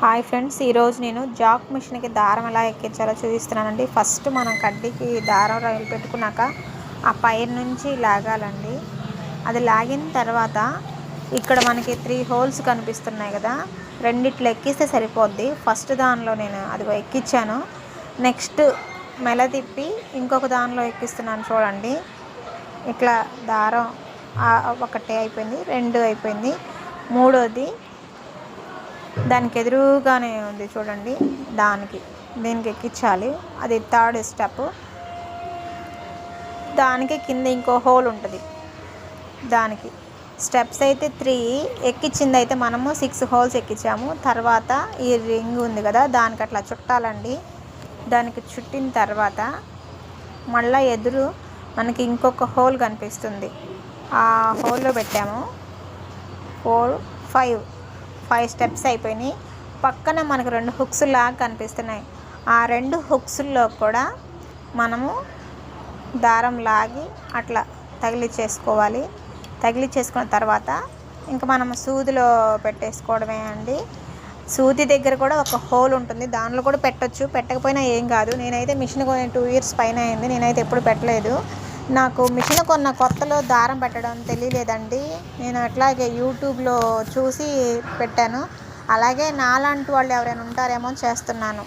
Hi friends, ఈరోజు నేను Jack మిషన్కి దారం ఎలా ఎక్కించాలో చూపిస్తున్నానండి. ఫస్ట్ మనం కడ్డీకి దారం రైలు పెట్టుకున్నాక ఆ పైన నుంచి లాగాలండి. అది లాగిన తర్వాత ఇక్కడ మనకి 3 హోల్స్ కనిపిస్తున్నాయి కదా, రెండిట్లో ఎక్కిస్తే సరిపోద్ది. ఫస్ట్ దానిలో నేను అది ఎక్కించాను. నెక్స్ట్ మెల తిప్పి ఇంకొక దానిలో ఎక్కిస్తున్నాను చూడండి. ఇట్లా దారం ఒకటి అయిపోయింది, 2 అయిపోయింది, మూడోది దానికి ఎదురుగానే ఉంది చూడండి, దీనికి ఎక్కించాలి. అది 3rd స్టెప్. దానికి కింద ఇంకో హోల్ ఉంటుంది. దానికి స్టెప్స్ అయితే 3, ఎక్కించింది అయితే మనము 6 హోల్స్ ఎక్కించాము. తర్వాత ఈ రింగ్ ఉంది కదా, దానికి అట్లా చుట్టాలండి. దానికి చుట్టిన తర్వాత మళ్ళీ ఎదురు మనకి ఇంకొక హోల్ కనిపిస్తుంది, ఆ హోల్లో పెట్టాము. 4, 5 స్టెప్స్ అయిపోయినాయి. పక్కన మనకు 2 హుక్స్ లాగా కనిపిస్తున్నాయి. ఆ 2 హుక్స్లో కూడా మనము దారం లాగి అట్లా తగిలించేసుకోవాలి. తగిలించేసుకున్న తర్వాత ఇంకా మనం సూదిలో పెట్టేసుకోవడమే అండి. సూది దగ్గర కూడా ఒక హోల్ ఉంటుంది, దానిలో కూడా పెట్టచ్చు, పెట్టకపోయినా ఏం కాదు. నేనైతే మిషన్ కొని 2 ఇయర్స్ పైన అయింది, నేనైతే ఎప్పుడు పెట్టలేదు. నాకు మిషన్ కొన్న కొత్తలో దారం పెట్టడం తెలియలేదండి. నేను అట్లాగే యూట్యూబ్లో చూసి పెట్టాను. అలాగే నాలాంటి వాళ్ళు ఎవరైనా ఉంటారేమో చేస్తున్నాను.